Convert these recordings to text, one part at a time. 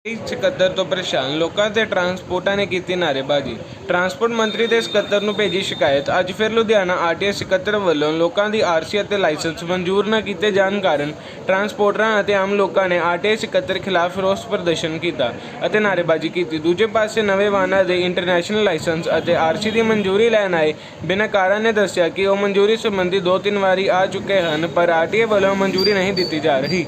ਸਕੱਤਰ ਤੋਂ ਪਰੇਸ਼ਾਨ ਲੋਕਾਂ ਤੇ ਟਰਾਂਸਪੋਰਟਾਂ ਨੇ ਕੀਤੀ ਨਾਅਰੇਬਾਜ਼ੀ। ਟਰਾਂਸਪੋਰਟ ਮੰਤਰੀ ਦੇ ਸਕੱਤਰ ਨੂੰ ਭੇਜੀ ਸ਼ਿਕਾਇਤ। ਅੱਜ ਫਿਰ ਲੁਧਿਆਣਾ ਆਰਟੀਏ ਸਕੱਤਰ ਵੱਲੋਂ ਲੋਕਾਂ ਦੀ ਆਰਸੀ ਅਤੇ ਲਾਇਸੈਂਸ ਮਨਜ਼ੂਰ ਨਾ ਕੀਤੇ ਜਾਣ ਕਾਰਨ ਟਰਾਂਸਪੋਰਟਰਾਂ ਅਤੇ ਆਮ ਲੋਕਾਂ ਨੇ ਆਰਟੀਏ ਸਕੱਤਰ ਖਿਲਾਫ ਰੋਸ ਪ੍ਰਦਰਸ਼ਨ ਕੀਤਾ ਅਤੇ ਨਾਅਰੇਬਾਜ਼ੀ ਕੀਤੀ। ਦੂਜੇ ਪਾਸੇ ਨਵੇਂ ਵਾਹਨਾਂ ਦੇ ਇੰਟਰਨੈਸ਼ਨਲ ਲਾਇਸੈਂਸ ਅਤੇ ਆਰਸੀ ਦੀ ਮਨਜ਼ੂਰੀ ਲੈਣ ਆਏ ਬਿਨੈਕਾਰਾਂ ਨੇ ਦੱਸਿਆ ਕਿ ਉਹ ਮਨਜ਼ੂਰੀ ਸੰਬੰਧੀ 2-3 ਵਾਰੀ ਆ ਚੁੱਕੇ ਹਨ, ਪਰ ਆਰਟੀਏ ਵੱਲੋਂ ਮਨਜ਼ੂਰੀ ਨਹੀਂ ਦਿੱਤੀ ਜਾ ਰਹੀ।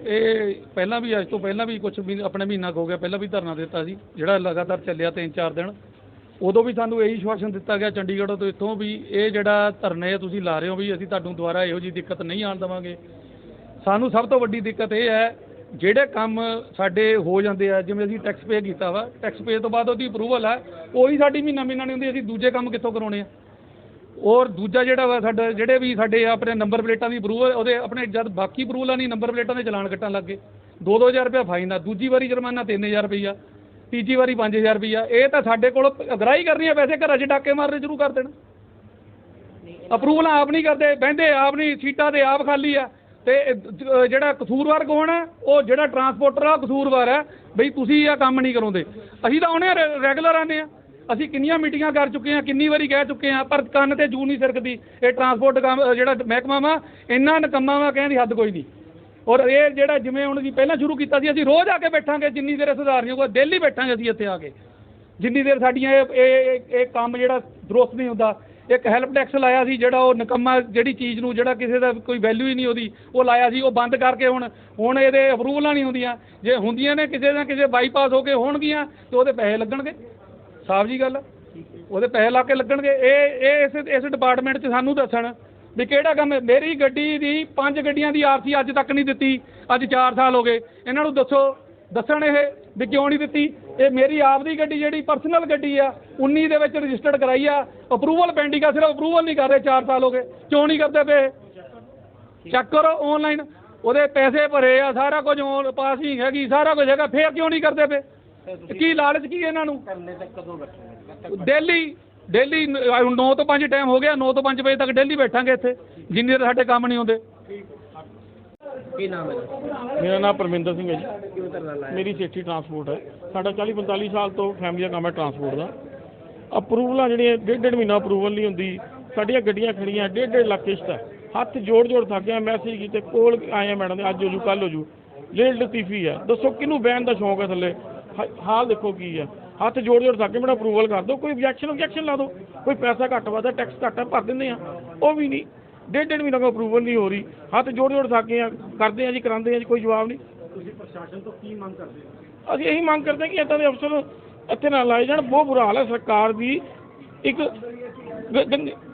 ਇਹ ਪਹਿਲਾਂ ਵੀ ਅੱਜ ਤੋਂ ਪਹਿਲਾਂ ਵੀ ਕੁਝ ਵੀ ਆਪਣੇ ਮਹੀਨਾ ਹੋ ਗਿਆ ਪਹਿਲਾਂ ਵੀ ਧਰਨਾ ਦਿੱਤਾ ਸੀ, ਜਿਹੜਾ ਲਗਾਤਾਰ ਚੱਲਿਆ 3-4 ਦਿਨ। ਉਦੋਂ ਵੀ ਸਾਨੂੰ ਇਹੀ ਆਸ਼ਵਾਸਨ ਦਿੱਤਾ ਗਿਆ ਚੰਡੀਗੜ੍ਹ ਤੋਂ ਇੱਥੋਂ ਵੀ ਇਹ ਜਿਹੜਾ ਧਰਨੇ ਤੁਸੀਂ ਲਾ ਰਹੇ ਹੋ ਵੀ ਅਸੀਂ ਤੁਹਾਨੂੰ ਦੁਬਾਰਾ ਇਹੋ ਜਿਹੀ ਦਿੱਕਤ ਨਹੀਂ ਆਉਣ ਦੇਵਾਂਗੇ। ਸਾਨੂੰ ਸਭ ਤੋਂ ਵੱਡੀ ਦਿੱਕਤ ਇਹ ਹੈ ਜਿਹੜੇ ਕੰਮ ਸਾਡੇ ਹੋ ਜਾਂਦੇ ਆ, ਜਿਵੇਂ ਅਸੀਂ ਟੈਕਸ ਪੇ ਕੀਤਾ ਵਾ, ਟੈਕਸ ਪੇ ਤੋਂ ਬਾਅਦ ਉਹਦੀ ਅਪਰੂਵਲ ਹੈ, ਉਹੀ ਸਾਡੀ ਮਹੀਨਾ ਨਹੀਂ ਹੁੰਦੀ, ਅਸੀਂ ਦੂਜੇ ਕੰਮ ਕਿੱਥੋਂ ਕਰਾਉਣੇ ਆ। ਔਰ ਦੂਜਾ ਜਿਹੜਾ ਵਾ ਸਾਡਾ ਜਿਹੜੇ ਵੀ ਸਾਡੇ ਆਪਣੇ ਨੰਬਰ ਪਲੇਟਾਂ ਦੀ ਅਪਰੂਵਲ, ਉਹਦੇ ਆਪਣੇ ਜਦ ਬਾਕੀ ਅਪਰੂਵਲਾਂ ਨਹੀਂ ਨੰਬਰ ਪਲੇਟਾਂ ਦੇ ਚਲਾਨ ਕੱਟਣ ਲੱਗ ਗਏ। 2-2 ਹਜ਼ਾਰ ਰੁਪਇਆ ਫਾਈਨ ਆ, ਦੂਜੀ ਵਾਰੀ ਜੁਰਮਾਨਾ 3000 ਰੁਪਈਆ, ਤੀਜੀ ਵਾਰੀ 5000 ਰੁਪਈਆ। ਇਹ ਤਾਂ ਸਾਡੇ ਕੋਲ ਅਗਰਾਈ ਕਰਨੀ ਹੈ, ਪੈਸੇ ਘਰਾਂ 'ਚ ਡਾਕੇ ਮਾਰਨੇ ਸ਼ੁਰੂ ਕਰ ਦੇਣ। ਅਪਰੂਵਲਾਂ ਆਪ ਨਹੀਂ ਕਰਦੇ, ਬਹਿੰਦੇ ਆਪ ਨਹੀਂ, ਸੀਟਾਂ ਤੇ ਆਪ ਖਾਲੀ ਆ। ਤੇ ਜਿਹੜਾ ਕਸੂਰਵਾਰ ਕੌਣ ਹੈ? ਉਹ ਜਿਹੜਾ ਟਰਾਂਸਪੋਰਟਰ ਆ ਕਸੂਰਵਾਰ ਹੈ ਬਈ ਤੁਸੀਂ ਇਹ ਕੰਮ ਨਹੀਂ ਕਰਾਉਂਦੇ। ਅਸੀਂ ਤਾਂ ਆਉਣੇ ਰੈਗੂਲਰ ਆਉਂਦੇ ਹਾਂ, ਅਸੀਂ ਕਿੰਨੀਆਂ ਮੀਟਿੰਗਾਂ ਕਰ ਚੁੱਕੇ ਹਾਂ, ਕਿੰਨੀ ਵਾਰੀ ਕਹਿ ਚੁੱਕੇ ਹਾਂ, ਪਰ ਕੰਨ ਤੇ ਜੂ ਨਹੀਂ ਸਰਕਦੀ। ਇਹ ਟਰਾਂਸਪੋਰਟ ਜਿਹੜਾ ਮਹਿਕਮਾ ਵਾ ਇੰਨਾ ਨਕੰਮਾ ਵਾ, ਕਹਿਣ ਦੀ ਹੱਦ ਕੋਈ ਨਹੀਂ। ਔਰ ਇਹ ਜਿਹੜਾ ਜਿਵੇਂ ਹੁਣ ਅਸੀਂ ਪਹਿਲਾਂ ਸ਼ੁਰੂ ਕੀਤਾ ਸੀ, ਅਸੀਂ ਰੋਜ਼ ਆ ਕੇ ਬੈਠਾਂਗੇ ਜਿੰਨੀ ਦੇਰ ਸੁਧਾਰ ਨਹੀਂ ਹੋਊਗਾ, ਦਿੱਲੀ ਬੈਠਾਂਗੇ ਅਸੀਂ ਇੱਥੇ ਆ ਕੇ ਜਿੰਨੀ ਦੇਰ ਸਾਡੀਆਂ ਇਹ ਕੰਮ ਜਿਹੜਾ ਦਰੁਸਤ ਨਹੀਂ ਹੁੰਦਾ। ਇੱਕ ਹੈਲਪ ਟੈਕਸ ਲਾਇਆ ਸੀ ਜਿਹੜਾ ਉਹ ਨਕੰਮਾ, ਜਿਹੜੀ ਚੀਜ਼ ਨੂੰ ਜਿਹੜਾ ਕਿਸੇ ਦਾ ਕੋਈ ਵੈਲਿਊ ਹੀ ਨਹੀਂ ਉਹਦੀ, ਉਹ ਲਾਇਆ ਸੀ, ਉਹ ਬੰਦ ਕਰਕੇ ਹੁਣ ਇਹਦੇ ਅਪਰੂਵਲਾਂ ਨਹੀਂ ਹੁੰਦੀਆਂ। ਜੇ ਹੁੰਦੀਆਂ ਨੇ ਕਿਸੇ ਨਾ ਕਿਸੇ ਬਾਈਪਾਸ ਹੋ ਕੇ ਹੋਣਗੀਆਂ ਤੇ ਉਹਦੇ ਪੈਸੇ ਲੱਗਣਗੇ, ਸਾਫ਼ ਜੀ ਗੱਲ, ਉਹਦੇ ਪੈਸੇ ਲਾ ਕੇ ਲੱਗਣਗੇ। ਇਹ ਇਸ ਡਿਪਾਰਟਮੈਂਟ 'ਚ ਸਾਨੂੰ ਦੱਸਣ ਵੀ ਕਿਹੜਾ ਕੰਮ। ਮੇਰੀ ਗੱਡੀ ਦੀ 5 ਗੱਡੀਆਂ ਦੀ ਆਰਸੀ ਅੱਜ ਤੱਕ ਨਹੀਂ ਦਿੱਤੀ, ਅੱਜ 4 ਸਾਲ ਹੋ ਗਏ। ਇਹਨਾਂ ਨੂੰ ਦੱਸਣ ਇਹ ਵੀ ਕਿਉਂ ਨਹੀਂ ਦਿੱਤੀ। ਇਹ ਮੇਰੀ ਆਪ ਦੀ ਗੱਡੀ ਜਿਹੜੀ ਪਰਸਨਲ ਗੱਡੀ ਆ 19 ਦੇ ਵਿੱਚ ਰਜਿਸਟਰਡ ਕਰਾਈ ਆ, ਅਪਰੂਵਲ ਪੈਂਡਿੰਗ ਆ, ਸਿਰਫ ਅਪਰੂਵਲ ਨਹੀਂ ਕਰ ਰਹੇ, 4 ਸਾਲ ਹੋ ਗਏ। ਕਿਉਂ ਨਹੀਂ ਕਰਦੇ ਪਏ? ਚੈੱਕ ਕਰੋ ਆਨਲਾਈਨ, ਉਹਦੇ ਪੈਸੇ ਭਰੇ ਆ, ਸਾਰਾ ਕੁਝ ਪਾਸਿੰਗ ਹੈਗੀ, ਸਾਰਾ ਕੁਝ ਹੈਗਾ, ਫੇਰ ਕਿਉਂ ਨਹੀਂ ਕਰਦੇ ਪਏ? ਕੀ ਲਾਲਚ ਕੀ ਇਹਨਾਂ ਨੂੰ? ਡੇਲੀ 9 ਤੋਂ 5 ਟਾਈਮ ਹੋ ਗਿਆ, 9 ਤੋਂ 5 ਵਜੇ ਤੱਕ ਡੇਲੀ ਬੈਠਾਂਗੇ ਇੱਥੇ ਜਿੰਨੀ ਦੇਰ ਸਾਡੇ ਕੰਮ ਨਹੀਂ ਹੁੰਦੇ। ਕੀ ਨਾਮ ਹੈ? ਮੇਰਾ ਨਾਮ ਪਰਮਿੰਦਰ ਸਿੰਘ ਹੈ ਜੀ। ਮੇਰੀ ਸੇਠੀ ਟਰਾਂਸਪੋਰਟ ਹੈ। ਸਾਡਾ 40-45 ਸਾਲ ਤੋਂ ਫੈਮਿਲੀ ਦਾ ਕੰਮ ਹੈ ਟਰਾਂਸਪੋਰਟ ਦਾ। ਅਪਰੂਵਲਾਂ ਜਿਹੜੀਆਂ 1.5 ਮਹੀਨਾ ਅਪਰੂਵਲ ਨਹੀਂ ਹੁੰਦੀ। ਸਾਡੀਆਂ ਗੱਡੀਆਂ ਖੜੀਆਂ 1.5 ਲੱਖ ਕਿਸ਼ਤ ਹੈ। ਹੱਥ ਜੋੜ ਥੱਕ ਗਿਆ, ਮੈਸੇਜ ਕੀਤੇ, ਕੋਲ ਆਏ ਮੈਡਮ ਦੇ, ਅੱਜ ਹੋ ਜੂ ਕੱਲ੍ਹ ਹੋ ਜੂ। ਲੇਟ ਲਤੀਫੀ ਹੈ, ਦੱਸੋ ਕਿਹਨੂੰ ਬਹਿਣ ਦਾ ਸ਼ੌਂਕ ਹੈ ਥੱਲੇ? ਹਾਲ ਦੇਖੋ ਕੀ ਹੈ। ਹੱਥ ਜੋੜ ਥੱਕ ਕੇ ਮੈਡਮ ਅਪਰੂਵਲ ਕਰ ਦਿਓ, ਕੋਈ objection ਲਾ ਦਿਓ। ਕੋਈ ਪੈਸਾ ਘੱਟ ਵੱਧਾ, ਟੈਕਸ ਘੱਟ ਭਰ ਦਿੰਦੇ ਆ, ਉਹ ਵੀ ਨਹੀਂ। 1.5 ਮਹੀਨਾ ਕੋਈ ਅਪਰੂਵਲ ਨਹੀਂ ਹੋ ਰਹੀ। ਹੱਥ ਜੋੜ ਥੱਕ ਗਏ ਆ, ਕਰਦੇ ਆ ਜੀ, ਕਰਾਉਂਦੇ ਆ ਜੀ, ਕੋਈ ਜਵਾਬ ਨਹੀਂ। ਤੁਸੀਂ ਪ੍ਰਸ਼ਾਸਨ ਤੋਂ ਕੀ ਮੰਗ ਕਰਦੇ ਹੋ? ਅਸੀਂ ਇਹੀ ਮੰਗ ਕਰਦੇ ਹਾਂ ਕਿ ਇੱਦਾਂ ਦੇ ਅਫਸਰ ਇੱਥੇ ਨਾ ਲਾਏ ਜਾਣ। ਬਹੁਤ ਬੁਰਾ ਹਾਲ ਹੈ ਸਰਕਾਰ ਦੀ। ਇੱਕ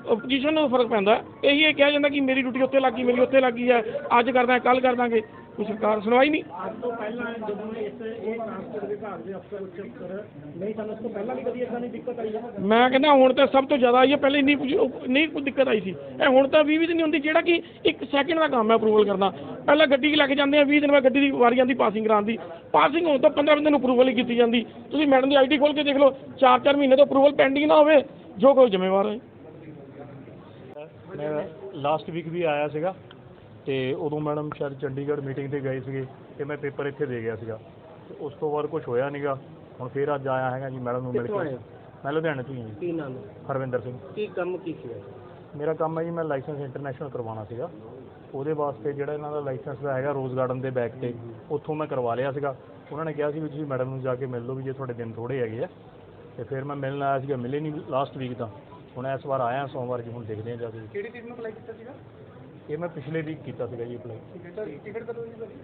ਪੋਜੀਸ਼ਨ ਨੂੰ ਫਰਕ ਪੈਂਦਾ। ਇਹੀ ਇਹ ਕਿਹਾ ਜਾਂਦਾ ਕਿ ਮੇਰੀ ਡਿਊਟੀ ਉੱਥੇ ਲੱਗੀ, ਮੇਰੀ ਉੱਥੇ ਲੱਗੀ ਹੈ, ਅੱਜ ਕਰਦਾ ਕੱਲ੍ਹ ਕਰ ਦਾਂਗੇ, ਕੋਈ ਸਰਕਾਰ ਸੁਣਵਾਈ ਨਹੀਂ। ਅੱਜ ਤੋਂ ਪਹਿਲਾਂ ਜਦੋਂ ਇਹ ਟਰਾਂਸਪੋਰਟ ਵਿਭਾਗ ਦੇ ਅਫਸਰ ਉੱਚ ਅਫਸਰ ਨਹੀਂ ਸਨ, ਉਸ ਤੋਂ ਪਹਿਲਾਂ ਵੀ ਕਦੀ ਇੱਦਾਂ ਦੀ ਦਿੱਕਤ ਆਈ ਹੈ? ਮੈਂ ਕਹਿੰਦਾ ਹੁਣ ਤਾਂ ਸਭ ਤੋਂ ਜ਼ਿਆਦਾ ਆਈ ਹੈ। ਪਹਿਲੇ ਨਹੀਂ ਕੋਈ ਦਿੱਕਤ ਆਈ ਸੀ। ਇਹ ਹੁਣ ਤਾਂ 20 ਦਿਨ ਨਹੀਂ ਹੁੰਦੀ, ਜਿਹੜਾ ਕਿ 1 ਸੈਕਿੰਡ ਦਾ ਕੰਮ ਹੈ ਅਪਰੂਵਲ ਕਰਨਾ। ਪਹਿਲਾਂ ਗੱਡੀ ਲੈ ਕੇ ਜਾਂਦੇ ਆ, 20 ਦਿਨ ਬਾਅਦ ਗੱਡੀ ਦੀ ਵਾਰੀ ਆਉਂਦੀ ਪਾਸਿੰਗ ਕਰਾਉਣ ਦੀ। ਪਾਸਿੰਗ ਹੋਣ ਤੋਂ 15 ਦਿਨ ਨੂੰ ਅਪਰੂਵਲ ਹੀ ਕੀਤੀ ਜਾਂਦੀ। ਤੁਸੀਂ ਮੈਡਮ ਦੀ ਆਈਡੀ ਖੋਲ੍ਹ ਕੇ ਦੇਖ ਲਓ, 4-4 ਮਹੀਨੇ ਤੋਂ ਅਪਰੂਵਲ ਪੈਂਡਿੰਗ ਨਾ ਹੋਵੇ, ਜੋ ਕੋਈ ਜ਼ਿੰਮੇਵਾਰ ਹੈ। ਮੈਂ ਲਾਸਟ ਵੀਕ ਵੀ ਆਇਆ ਸੀਗਾ ਅਤੇ ਉਦੋਂ ਮੈਡਮ ਸ਼ਾਇਦ ਚੰਡੀਗੜ੍ਹ ਮੀਟਿੰਗ 'ਤੇ ਗਏ ਸੀਗੇ ਅਤੇ ਮੈਂ ਪੇਪਰ ਇੱਥੇ ਦੇ ਗਿਆ ਸੀਗਾ ਅਤੇ ਉਸ ਤੋਂ ਬਾਅਦ ਕੁਛ ਹੋਇਆ ਨਹੀਂ ਗਾ। ਹੁਣ ਫਿਰ ਅੱਜ ਆਇਆ ਹੈਗਾ ਜੀ ਮੈਡਮ ਨੂੰ ਮਿਲ ਕੇ। ਮੈਂ ਲੁਧਿਆਣੇ ਤੋਂ ਹੀ ਹਾਂ ਜੀ। ਕੀ ਨਾਮ ਹੈ? ਹਰਵਿੰਦਰ ਸਿੰਘ। ਕੀ ਕੰਮ ਕੀ ਸੀਗਾ? ਮੇਰਾ ਕੰਮ ਹੈ ਜੀ, ਮੈਂ ਲਾਇਸੈਂਸ ਇੰਟਰਨੈਸ਼ਨਲ ਕਰਵਾਉਣਾ ਸੀਗਾ। ਉਹਦੇ ਵਾਸਤੇ ਜਿਹੜਾ ਇਹਨਾਂ ਦਾ ਲਾਇਸੈਂਸ ਦਾ ਹੈਗਾ ਰੋਜ਼ ਗਾਰਡਨ ਦੇ ਬੈਕ 'ਤੇ, ਉੱਥੋਂ ਮੈਂ ਕਰਵਾ ਲਿਆ ਸੀਗਾ। ਉਹਨਾਂ ਨੇ ਕਿਹਾ ਸੀ ਵੀ ਤੁਸੀਂ ਮੈਡਮ ਨੂੰ ਜਾ ਕੇ ਮਿਲ ਲਓ ਵੀ ਜੇ ਤੁਹਾਡੇ ਦਿਨ ਥੋੜ੍ਹੇ ਹੈਗੇ ਆ। ਅਤੇ ਫਿਰ ਮੈਂ ਮਿਲਣ ਆਇਆ ਸੀਗਾ, ਮਿਲੇ ਨਹੀਂ ਲਾਸਟ ਵੀਕ ਤਾਂ। ਹੁਣ ਇਸ ਵਾਰ ਆਇਆ ਸੋਮਵਾਰ ਜੀ, ਹੁਣ ਦੇਖਦੇ ਹਾਂ ਜਾ ਕੇ। ਕਿਹੜੀ ਚੀਜ਼ ਨੂੰ ਅਪਲਾਈ ਕੀਤਾ ਸੀਗਾ? ਇਹ ਮੈਂ ਪਿਛਲੇ ਵੀਕ ਕੀਤਾ ਸੀਗਾ ਜੀ ਅਪਲਾਈ। ਟਿਕਟ ਕਦੋਂ ਜੀ ਤੁਹਾਡੀ?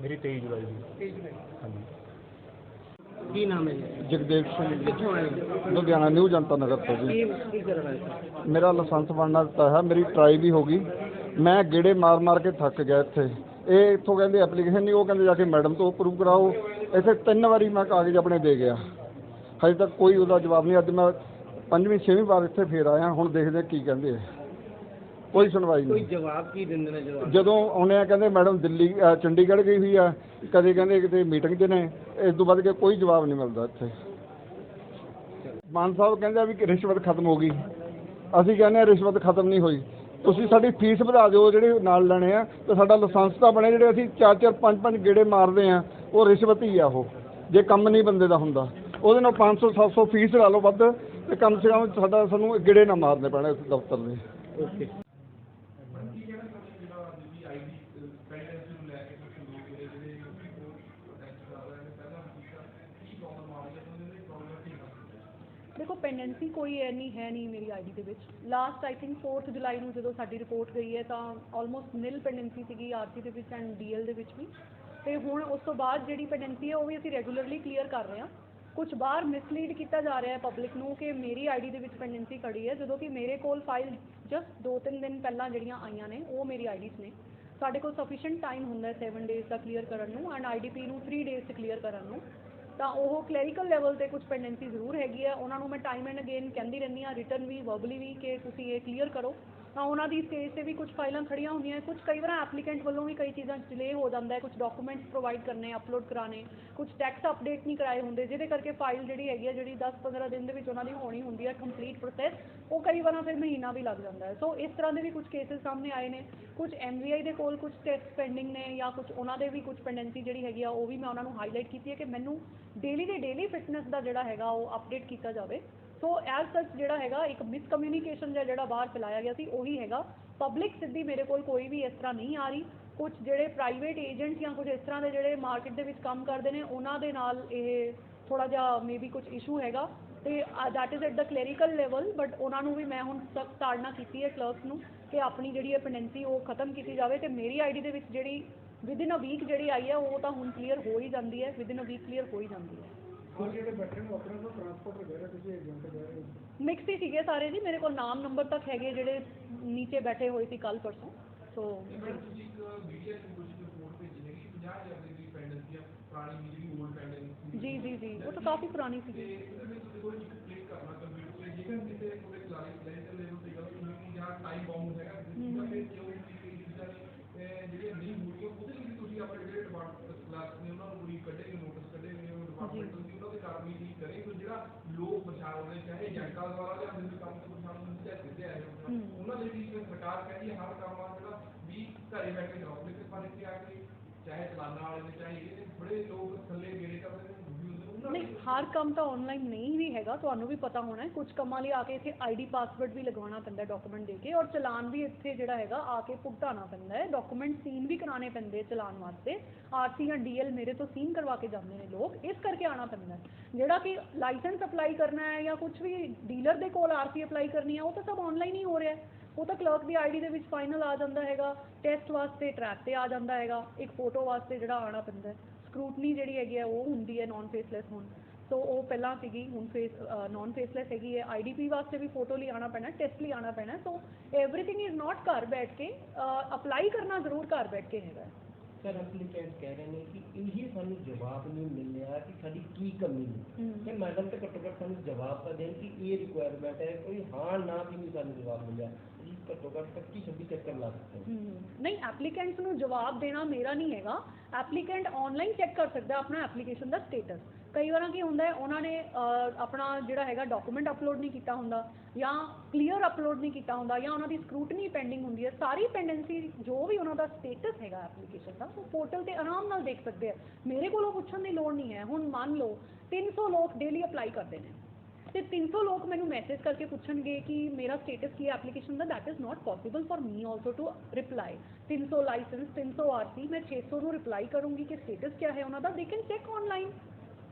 ਮੇਰੀ 23 ਜੁਲਾਈ ਦੀ। 23 ਜੁਲਾਈ। ਹਾਂਜੀ। ਕੀ ਨਾਮ ਹੈ ਜੀ? ਜਗਦੇਵ ਸਿੰਘ, ਕਿੱਥੋਂ ਆਏ ਹੋ? ਲੁਧਿਆਣਾ ਨਿਊ ਜਨਤਾ ਨਗਰ ਤੋਂ ਜੀ। ਕੀ ਕਰਨ ਆਏ ਸੀ? ਮੇਰਾ ਲਾਇਸੈਂਸ ਬਣਨਾ ਦਿੱਤਾ ਹੈ, ਮੇਰੀ ਟਰਾਈ ਵੀ ਹੋ ਗਈ। ਮੈਂ ਗੇੜੇ ਮਾਰ ਕੇ ਥੱਕ ਗਿਆ ਇੱਥੇ। ਇਹ ਇੱਥੋਂ ਕਹਿੰਦੇ ਐਪਲੀਕੇਸ਼ਨ ਨਹੀਂ, ਉਹ ਕਹਿੰਦੇ ਜਾ ਕੇ ਮੈਡਮ ਤੋਂ ਅਪਰੂਵ ਕਰਾਓ। ਇੱਥੇ 3 ਵਾਰੀ ਮੈਂ ਕਾਗਜ਼ ਆਪਣੇ ਦੇ ਗਿਆ, ਹਜੇ ਤੱਕ ਕੋਈ ਉਹਦਾ ਜਵਾਬ ਨਹੀਂ। ਅੱਜ ਮੈਂ 5ਵੀਂ 6ਵੀਂ ਵਾਰ ਇੱਥੇ ਫੇਰ ਆਇਆ, ਹੁਣ ਦੇਖਦੇ ਕੀ ਕਹਿੰਦੇ ਆ। ਕੋਈ ਸੁਣਵਾਈ ਨਹੀਂ। ਜਵਾਬ ਕੀ ਦਿੰਦੇ ਨੇ ਜਦੋਂ ਆਉਂਦੇ ਆ ਕਹਿੰਦੇ ਮੈਡਮ ਦਿੱਲੀ ਚੰਡੀਗੜ੍ਹ ਗਈ ਹੋਈ ਆ, ਕਦੇ ਕਹਿੰਦੇ ਕਿਤੇ ਮੀਟਿੰਗ 'ਤੇ ਨੇ, ਇਸ ਤੋਂ ਵੱਧ ਕੇ ਕੋਈ ਜਵਾਬ ਨਹੀਂ ਮਿਲਦਾ ਇੱਥੇ। ਮਾਨ ਸਾਹਿਬ ਕਹਿੰਦੇ ਆ ਵੀ ਰਿਸ਼ਵਤ ਖਤਮ ਹੋ ਗਈ, ਅਸੀਂ ਕਹਿੰਦੇ ਆ ਰਿਸ਼ਵਤ ਖਤਮ ਨਹੀਂ ਹੋਈ। ਤੁਸੀਂ ਸਾਡੀ ਫੀਸ ਵਧਾ ਦਿਓ ਜਿਹੜੇ ਨਾਲ ਲੈਣੇ ਆ, ਤੇ ਸਾਡਾ ਲਾਇਸੈਂਸ ਤਾਂ ਬਣੇ। ਜਿਹੜੇ ਅਸੀਂ 4-4 5-5 ਗੇੜੇ ਮਾਰਦੇ ਆ ਉਹ ਰਿਸ਼ਵਤ ਹੀ ਆ। ਉਹ ਜੇ ਕੰਮ ਨਹੀਂ ਬੰਦੇ ਦਾ ਹੁੰਦਾ ਉਹਦੇ ਨਾਲ 500-700 ਫੀਸ ਲਾ ਲਓ ਵੱਧ, ਤੇ ਕਮ ਸੇ ਕਮ ਸਾਨੂੰ ਗੇੜੇ ਨਾ ਮਾਰਨੇ ਪੈਣੇ ਇਸ ਦਫ਼ਤਰ ਦੇ। ਓਕੇ। देखो पेंडेंसी कोई नहीं है नहीं मेरी आईडी ਦੇ ਵਿੱਚ। ਲਾਸਟ ਆਈ ਥਿੰਕ 4 ਜੁਲਾਈ ਨੂੰ ਜਦੋਂ ਸਾਡੀ ਰਿਪੋਰਟ ਗਈ ਹੈ ਤਾਂ ਆਲਮੋਸਟ ਨਿਲ ਪੈਂਡੈਂਸੀ ਸੀਗੀ ਆਰਸੀ ਦੇ ਵਿੱਚ ਐਂਡ ਡੀਐਲ ਦੇ ਵਿੱਚ ਵੀ, ਤੇ ਹੁਣ ਉਸ ਤੋਂ ਬਾਅਦ ਜਿਹੜੀ ਪੈਂਡੈਂਸੀ ਹੈ ਉਹ ਵੀ ਅਸੀਂ ਰੈਗੂਲਰਲੀ ਕਲੀਅਰ ਕਰ ਰਹੇ ਹਾਂ। ਕੁਝ ਬਾਹਰ ਮਿਸਲੀਡ ਕੀਤਾ ਜਾ ਰਿਹਾ ਹੈ ਪਬਲਿਕ ਨੂੰ ਕਿ ਮੇਰੀ ਆਈਡੀ ਦੇ ਵਿੱਚ ਪੈਂਡੈਂਸੀ ਖੜੀ ਹੈ, ਜਦੋਂ ਕਿ ਮੇਰੇ ਕੋਲ ਫਾਈਲ ਜਸਟ 2-3 ਦਿਨ ਪਹਿਲਾਂ ਜਿਹੜੀਆਂ ਆਈਆਂ ਨੇ ਉਹ ਮੇਰੀ ਆਈਡੀਜ਼ ਨੇ। ਸਾਡੇ ਕੋਲ ਸਫੀਸ਼ੀਐਂਟ ਟਾਈਮ ਹੁੰਦਾ ਹੈ 7 ਡੇਜ਼ ਦਾ ਕਲੀਅਰ ਕਰਨ ਨੂੰ ਐਂਡ ਆਈਡੀਪੀ ਨੂੰ 3 ਡੇਜ਼ 'ਚ ਕਲੀਅਰ ਕਰਨ ਨੂੰ। ਤਾਂ ਉਹ ਕਲੈਰੀਕਲ ਲੈਵਲ ਤੇ ਕੁਝ ਪੈਂਡੈਂਸੀ ਜ਼ਰੂਰ ਹੈਗੀ ਹੈ, ਉਹਨਾਂ ਨੂੰ ਮੈਂ ਟਾਈਮ ਐਂਡ ਅਗੇਨ ਕਹਿੰਦੀ ਰਹਿੰਦੀ ਹਾਂ, ਰਿਟਰਨ ਵੀ ਵਰਬਲੀ ਵੀ, ਕਿ ਤੁਸੀਂ ਇਹ ਕਲੀਅਰ ਕਰੋ। ਤਾਂ ਉਹਨਾਂ ਦੀ ਸਟੇਜ 'ਤੇ ਵੀ ਕੁਝ ਫਾਈਲਾਂ ਖੜੀਆਂ ਹੁੰਦੀਆਂ, ਕੁਝ ਕਈ ਵਾਰ ਐਪਲੀਕੈਂਟ ਵੱਲੋਂ ਵੀ ਕਈ ਚੀਜ਼ਾਂ ਡਿਲੇ ਹੋ ਜਾਂਦਾ ਹੈ, ਕੁਝ ਡਾਕੂਮੈਂਟਸ ਪ੍ਰੋਵਾਈਡ ਕਰਨੇ ਅਪਲੋਡ ਕਰਾਣੇ, ਕੁਝ ਟੈਕਸ ਅਪਡੇਟ ਨਹੀਂ ਕਰਾਏ ਹੁੰਦੇ, ਜਿਹਦੇ ਕਰਕੇ ਫਾਈਲ ਜਿਹੜੀ ਹੈਗੀ ਹੈ ਜਿਹੜੀ 10-15 ਦਿਨ ਦੇ ਵਿੱਚ ਉਹਨਾਂ ਦੀ ਹੋਣੀ ਹੁੰਦੀ ਹੈ ਕੰਪਲੀਟ ਪ੍ਰੋਸੈਸ, ਉਹ ਕਈ ਵਾਰਾਂ ਫਿਰ ਮਹੀਨਾ ਵੀ ਲੱਗ ਜਾਂਦਾ ਹੈ। ਸੋ ਇਸ ਤਰ੍ਹਾਂ ਦੇ ਵੀ ਕੁਝ ਕੇਸਿਸ ਸਾਹਮਣੇ ਆਏ ਨੇ। ਕੁਝ MVI ਦੇ ਕੋਲ ਕੁਝ ਟੈਕਸ ਪੈਂਡਿੰਗ ਨੇ ਜਾਂ ਕੁਝ ਉਹਨਾਂ ਦੇ ਵੀ ਕੁਝ ਪੈਂਡੈਂਸੀ ਜਿਹੜੀ ਹੈਗੀ ਆ ਉਹ ਵੀ ਮੈਂ ਉਹਨਾਂ ਨੂੰ ਹਾਈਲਾਈਟ ਕੀਤੀ ਹੈ ਕਿ ਮੈਨੂੰ ਡੇਲੀ ਦੇ ਡੇਲੀ ਫਿਟਨੈਸ ਦਾ ਜਿਹੜਾ ਹੈਗਾ ਉਹ ਅਪਡੇਟ ਕੀਤਾ ਜਾਵੇ। ਸੋ ਐਜ਼ ਸੱਚ ਜਿਹੜਾ ਹੈਗਾ ਇੱਕ ਮਿਸਕਮਿਊਨੀਕੇਸ਼ਨ ਜਿਹੜਾ ਬਾਹਰ ਫੈਲਾਇਆ ਗਿਆ ਸੀ ਉਹੀ ਹੈਗਾ। ਪਬਲਿਕ ਸਿੱਧੀ ਮੇਰੇ ਕੋਲ ਕੋਈ ਵੀ ਇਸ ਤਰ੍ਹਾਂ ਨਹੀਂ ਆ ਰਹੀ। ਕੁਝ ਜਿਹੜੇ ਪ੍ਰਾਈਵੇਟ ਏਜੰਟਸ ਜਾਂ ਕੁਝ ਇਸ ਤਰ੍ਹਾਂ ਦੇ ਜਿਹੜੇ ਮਾਰਕੀਟ ਦੇ ਵਿੱਚ ਕੰਮ ਕਰਦੇ ਨੇ ਉਹਨਾਂ ਦੇ ਨਾਲ ਇਹ ਥੋੜ੍ਹਾ ਜਿਹਾ ਮੇਬੀ ਕੁਝ ਇਸ਼ੂ ਹੈਗਾ, ਤੇ that is at the clerical level. But ਉਹਨਾਂ ਨੂੰ ਵੀ ਮੈਂ ਹੁਣ ਸਖਤ ਤਾੜਨਾ ਕੀਤੀ ਹੈ ਕਲਰਕਸ ਨੂੰ ਕਿ ਆਪਣੀ ਜਿਹੜੀ ਹੈ ਪੈਂਡੈਂਸੀ ਉਹ ਖਤਮ ਕੀਤੀ ਜਾਵੇ, ਤੇ ਮੇਰੀ ਆਈਡੀ ਦੇ ਵਿੱਚ ਜਿਹੜੀ ਵਿਦਿਨ ਅ ਵੀਕ ਜਿਹੜੀ ਆਈ ਹੈ ਉਹ ਤਾਂ ਹੁਣ ਕਲੀਅਰ ਹੋ ਹੀ ਜਾਂਦੀ ਹੈ, ਵਿਦਿਨ ਅ ਵੀਕ ਕਲੀਅਰ ਹੋ ਹੀ ਜਾਂਦੀ ਹੈ। ਮਿਕਸ ਹੀ ਸੀਗੇ ਸਾਰੇ ਜੀ, ਮੇਰੇ ਕੋਲ ਨਾਮ ਨੰਬਰ ਤੱਕ ਹੈਗੇ ਜਿਹੜੇ ਨੀਚੇ ਬੈਠੇ ਹੋਏ ਸੀ ਕੱਲ ਪਰਸੋਂ। ਸੋ ਜੀ ਜੀ ਜੀ ਉਹ ਤਾਂ ਕਾਫੀ ਪੁਰਾਣੀ ਸੀਗੀ। ਲੋਕ ਪਛਾਣ ਰਹੇ ਚਾਹੇ ਏਜੰਟਾਂ ਦੁਆਰਾ ਜਾਂ ਕਿਸੇ ਕੰਮ ਤੋਂ ਪਛਾਣ ਨੂੰ ਦਿੱਤੇ ਆਏ ਉਹਨਾਂ ਦੇ ਵੀ ਸਰਕਾਰ ਕਹਿੰਦੀ ਹੈ ਹਰ ਕੰਮ ਆ ਜਿਹੜਾ ਵੀ ਘਰੇ ਬੈਠੇ ਕਰਾਓ, ਲੇਕਿਨ ਪਰ ਇੱਥੇ ਆ ਕੇ ਚਾਹੇ ਚਲਾਨਾ ਵਾਲੇ ਨੇ ਚਾਹੇ ਇਹ ਬੜੇ ਲੋਕ ਥੱਲੇ ਗੇੜੇ ਕਰਦੇ ਨੇ। ਨਹੀਂ ਹਰ ਕੰਮ ਤਾਂ ਆਨਲਾਈਨ ਨਹੀਂ ਵੀ ਹੈਗਾ, ਤੁਹਾਨੂੰ ਵੀ ਪਤਾ ਹੋਣਾ। ਕੁਝ ਕੰਮਾਂ ਲਈ ਆ ਕੇ ਇੱਥੇ ਆਈਡੀ ਪਾਸਵਰਡ ਵੀ ਲਗਵਾਉਣਾ ਪੈਂਦਾ ਡਾਕੂਮੈਂਟ ਦੇ ਕੇ, ਔਰ ਚਲਾਨ ਵੀ ਇੱਥੇ ਜਿਹੜਾ ਹੈਗਾ ਆ ਕੇ ਭੁਗਤਾਉਣਾ ਪੈਂਦਾ ਹੈ। ਡਾਕੂਮੈਂਟ ਸੀਨ ਵੀ ਕਰਾਉਣੇ ਪੈਂਦੇ ਚਲਾਨ ਵਾਸਤੇ। ਆਰਸੀ ਜਾਂ ਡੀਐਲ ਮੇਰੇ ਤੋਂ ਸੀਨ ਕਰਵਾ ਕੇ ਜਾਂਦੇ ਨੇ ਲੋਕ, ਇਸ ਕਰਕੇ ਆਉਣਾ ਪੈਂਦਾ। ਜਿਹੜਾ ਕਿ ਲਾਇਸੈਂਸ ਅਪਲਾਈ ਕਰਨਾ ਹੈ ਜਾਂ ਕੁਝ ਵੀ ਡੀਲਰ ਦੇ ਕੋਲ ਆਰਸੀ ਅਪਲਾਈ ਕਰਨੀ ਹੈ ਉਹ ਤਾਂ ਸਭ ਆਨਲਾਈਨ ਹੀ ਹੋ ਰਿਹਾ। ਉਹ ਤਾਂ ਕਲਰਕ ਦੀ ਆਈਡੀ ਦੇ ਵਿੱਚ ਫਾਈਨਲ ਆ ਜਾਂਦਾ ਹੈਗਾ, ਟੈਸਟ ਵਾਸਤੇ ਟਰੈਕ 'ਤੇ ਆ ਜਾਂਦਾ ਹੈਗਾ, ਇੱਕ ਫੋਟੋ ਵਾਸਤੇ ਜਿਹੜਾ ਆਉਣਾ ਪੈਂਦਾ। ਸਕਰੂਟਨੀ ਜਿਹੜੀ ਹੈਗੀ ਹੈ ਉਹ ਹੁੰਦੀ ਹੈ ਨॉन ਫੇਸਲੈਸ ਹੁਣ, ਸੋ ਉਹ ਪਹਿਲਾਂ ਸੀਗੀ, ਹੁਣ ਨॉन ਫੇਸਲੈਸ ਹੈਗੀ ਹੈ। ਆਈਡੀਪੀ ਵਾਸਤੇ ਵੀ ਫੋਟੋ ਲਈ ਆਉਣਾ ਪੈਣਾ, ਟੈਸਟ ਲਈ ਆਉਣਾ ਪੈਣਾ। ਸੋ ਐਵਰੀਥਿੰਗ ਇਜ਼ ਨॉट ਘਰ ਬੈਠ ਕੇ, ਅਪਲਾਈ ਕਰਨਾ ਜ਼ਰੂਰ ਘਰ ਬੈਠ ਕੇ ਹੈਗਾ। ਸਰ ਐਪਲੀਕੈਂਟ ਕਹਿ ਰਹੇ ਨੇ ਕਿ ਇਹੀ ਸਾਨੂੰ ਜਵਾਬ ਨਹੀਂ ਮਿਲਿਆ ਕਿ ਸਾਡੀ ਕੀ ਕਮੀ ਹੈ, ਕਿ ਮੈਡਮ ਤੇ ਘੱਟੋ ਘੱਟ ਸਾਨੂੰ ਜਵਾਬ ਤਾਂ ਦੇਣ ਕਿ ਇਹ ਰਿਕੁਆਇਰਮੈਂਟ ਹੈ। ਕੋਈ ਹਾਂ ਨਾ ਵੀ ਨਹੀਂ ਸਾਨੂੰ ਜਵਾਬ ਮਿਲਿਆ, ਘੱਟੋ ਘੱਟ 25-26 ਚੱਕਰ ਲਾ ਸਕਦੇ। ਨਹੀਂ ਐਪਲੀਕੈਂਟਸ ਨੂੰ ਜਵਾਬ ਦੇਣਾ ਮੇਰਾ ਨਹੀਂ ਹੈਗਾ। ਐਪਲੀਕੈਂਟ ਆਨਲਾਈਨ ਚੈੱਕ ਕਰ ਸਕਦਾ ਆਪਣਾ ਐਪਲੀਕੇਸ਼ਨ ਦਾ ਸਟੇਟਸ। ਕਈ ਵਾਰਾਂ ਕੀ ਹੁੰਦਾ ਹੈ ਉਹਨਾਂ ਨੇ ਆਪਣਾ ਜਿਹੜਾ ਹੈਗਾ ਡਾਕੂਮੈਂਟ ਅਪਲੋਡ ਨਹੀਂ ਕੀਤਾ ਹੁੰਦਾ ਜਾਂ ਕਲੀਅਰ ਅਪਲੋਡ ਨਹੀਂ ਕੀਤਾ ਹੁੰਦਾ ਜਾਂ ਉਹਨਾਂ ਦੀ ਸਕਰੂਟਨੀ ਪੈਂਡਿੰਗ ਹੁੰਦੀ ਹੈ। ਸਾਰੀ ਪੈਂਡੈਂਸੀ ਜੋ ਵੀ ਉਹਨਾਂ ਦਾ ਸਟੇਟਸ ਹੈਗਾ ਐਪਲੀਕੇਸ਼ਨ ਦਾ ਉਹ ਪੋਰਟਲ 'ਤੇ ਆਰਾਮ ਨਾਲ ਦੇਖ ਸਕਦੇ ਆ। ਮੇਰੇ ਕੋਲੋਂ ਪੁੱਛਣ ਦੀ ਲੋੜ ਨਹੀਂ ਹੈ। ਹੁਣ ਮੰਨ ਲਓ 300 ਲੋਕ ਡੇਲੀ ਅਪਲਾਈ ਕਰਦੇ ਨੇ ਤੇ 300 ਲੋਕ ਮੈਨੂੰ ਮੈਸੇਜ ਕਰਕੇ ਪੁੱਛਣਗੇ ਕਿ ਮੇਰਾ ਸਟੇਟਸ ਕੀ ਹੈ ਐਪਲੀਕੇਸ਼ਨ ਦਾ। That is not possible for me also to reply. 300 licence 300 RC, ਮੈਂ 600 ਨੂੰ ਰਿਪਲਾਈ ਕਰੂੰਗੀ ਕਿ ਸਟੇਟਸ ਕਿਆ ਹੈ ਉਹਨਾਂ ਦਾ। They can check online.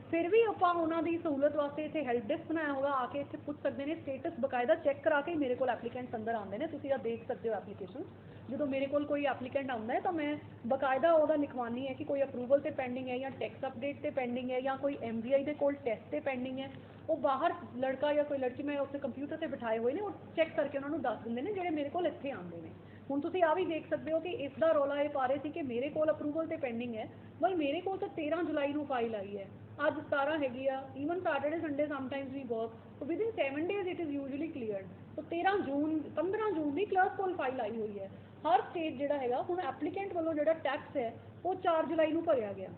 ਫਿਰ ਵੀ ਆਪਾਂ ਉਹਨਾਂ ਦੀ ਸਹੂਲਤ ਵਾਸਤੇ ਇੱਥੇ ਹੈਲਪ ਡੈਸਕ ਬਣਾਇਆ ਹੋਗਾ, ਆ ਕੇ ਇੱਥੇ ਪੁੱਛ ਸਕਦੇ ਨੇ ਸਟੇਟਸ ਬਕਾਇਦਾ ਚੈੱਕ ਕਰਾ ਕੇ। ਮੇਰੇ ਕੋਲ ਐਪਲੀਕੈਂਟਸ ਅੰਦਰ ਆਉਂਦੇ ਨੇ, ਤੁਸੀਂ ਆ ਦੇਖ ਸਕਦੇ ਹੋ ਐਪਲੀਕੇਸ਼ਨ। ਜਦੋਂ ਮੇਰੇ ਕੋਲ ਕੋਈ ਐਪਲੀਕੈਂਟ ਆਉਂਦਾ ਹੈ ਤਾਂ ਮੈਂ ਬਕਾਇਦਾ ਉਹਦਾ ਲਿਖਵਾਨੀ ਹੈ ਕਿ ਕੋਈ ਅਪਰੂਵਲ ਤੇ ਪੈਂਡਿੰਗ ਹੈ ਜਾਂ ਟੈਕਸ ਅਪਡੇਟ ਤੇ ਪੈਂਡਿੰਗ ਹੈ ਜਾਂ ਕੋਈ MVI ਦੇ ਕੋਲ ਟੈਸਟ ਤੇ ਪੈਂਡਿੰਗ ਹੈ। ਉਹ ਬਾਹਰ ਲੜਕਾ ਜਾਂ ਕੋਈ ਲੜਕੀ ਮੈਂ ਉੱਥੇ ਕੰਪਿਊਟਰ ਤੇ ਬਿਠਾਏ ਹੋਏ ਨੇ, ਉਹ ਚੈੱਕ ਕਰਕੇ ਉਹਨਾਂ ਨੂੰ ਦੱਸ ਦਿੰਦੇ ਨੇ ਜਿਹੜੇ ਮੇਰੇ ਕੋਲ ਇੱਥੇ ਆਉਂਦੇ ਨੇ। ਹੁਣ ਤੁਸੀਂ ਆ ਵੀ ਦੇਖ ਸਕਦੇ ਹੋ ਕਿ ਇਸ ਦਾ ਰੌਲਾ ਇਹ ਪਾ ਰਹੇ ਸੀ ਕਿ ਮੇਰੇ ਕੋਲ ਅਪਰੂਵਲ ਤੇ ਪੈਂਡਿੰਗ ਹੈ। ਬਲ ਮੇਰੇ ਕੋਲ ਤਾਂ 13 ਜੁਲਾਈ ਨੂੰ ਫਾਈਲ ਆਈ ਹੈ। ਅੱਜ 17 ਹੈਗੀ ਆ, ਈਵਨ ਸੈਟਰਡੇ ਸੰਡੇ ਸਮਟਾਈਮਸ ਵੀ work, so with in 7 days it is usually cleared. So 15 ਜੂਨ ਦੀ ਕਲਰਕ ਕੋਲ ਫਾਈਲ ਆਈ ਹੋਈ ਹੈ। ਹਰ ਸਟੇਟ ਜਿਹੜਾ ਹੈਗਾ, ਹੁਣ ਐਪਲੀਕੈਂਟ ਵੱਲੋਂ ਜਿਹੜਾ ਟੈਕਸ ਹੈ ਉਹ 4 ਜੁਲਾਈ ਨੂੰ ਭਰਿਆ ਗਿਆ,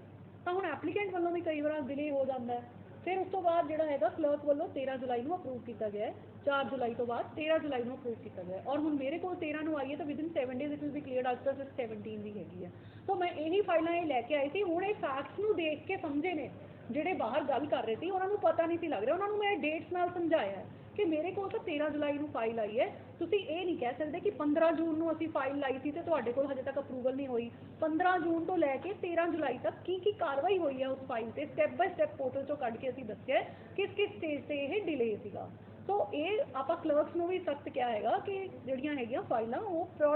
ਤਾਂ ਹੁਣ ਐਪਲੀਕੈਂਟ ਵੱਲੋਂ ਵੀ ਕਈ ਵਾਰ ਡਿਲੇ ਹੋ ਜਾਂਦਾ ਹੈ। ਫਿਰ ਉਸ ਤੋਂ ਬਾਅਦ ਜਿਹੜਾ ਹੈਗਾ ਕਲਰਕ ਵੱਲੋਂ 13 ਜੁਲਾਈ ਨੂੰ ਅਪਰੂਵ ਕੀਤਾ ਗਿਆ ਹੈ, 4 ਜੁਲਾਈ ਤੋਂ ਬਾਅਦ 13 ਜੁਲਾਈ ਨੂੰ ਅਪਰੂਵ ਕੀਤਾ ਗਿਆ, ਔਰ ਹੁਣ ਮੇਰੇ ਕੋਲ 13 ਨੂੰ ਆਈ ਹੈ, ਤਾਂ within 7 days it will be cleared. ਅੱਜ ਤੱਕ 17 ਦੀ ਹੈਗੀ ਹੈ। ਸੋ ਮੈਂ ਇਹੀ ਫਾਈਲਾਂ ਇਹ ਲੈ ਕੇ ਆਈ ਸੀ। ਹੁਣ ਇਹ ਫੈਕਟਸ ਨੂੰ ਦੇਖ ਕੇ ਸਮਝੇ ਨੇ ਜਿਹੜੇ ਬਾਹਰ ਗੱਲ ਕਰ ਰਹੇ ਸੀ, ਉਹਨਾਂ ਨੂੰ ਪਤਾ ਨਹੀਂ ਸੀ ਲੱਗ ਰਿਹਾ, ਉਹਨਾਂ ਨੂੰ ਮੈਂ ਡੇਟਸ ਨਾਲ ਸਮਝਾਇਆ ਹੈ ਕਿ ਮੇਰੇ ਕੋਲ ਤਾਂ 13 ਜੁਲਾਈ ਨੂੰ ਫਾਈਲ ਆਈ ਹੈ। ਤੁਸੀਂ ਇਹ ਨਹੀਂ ਕਹਿ ਸਕਦੇ ਕਿ 15 ਜੂਨ ਨੂੰ ਅਸੀਂ ਫਾਈਲ ਲਾਈ ਸੀ ਤੇ ਤੁਹਾਡੇ ਕੋਲ ਹਜੇ ਤੱਕ ਅਪਰੂਵਲ ਨਹੀਂ ਹੋਈ। 15 ਜੂਨ ਤੋਂ ਲੈ ਕੇ 13 ਜੁਲਾਈ ਤੱਕ ਕੀ ਕਾਰਵਾਈ ਹੋਈ ਹੈ ਉਸ ਫਾਈਲ ਤੇ, ਸਟੈਪ ਬਾਏ ਸਟੈਪ ਪੋਰਟਲ ਚੋਂ ਕੱਢ ਕੇ ਅਸੀਂ ਦੱਸਿਆ ਕਿਸ ਸਟੇਜ ਤੇ ਇਹ ਡਿਲੇ ਸੀਗਾ। ਸੋ ਇਹ ਆਪਾਂ ਕਲਰਕਸ ਨੂੰ ਵੀ ਸਖਤ ਕਿਹਾ ਹੈਗਾ ਕਿ ਜਿਹੜੀਆਂ ਹੈਗੀਆਂ ਫਾਈਲਾਂ ਉਹ ਫਰਾਡ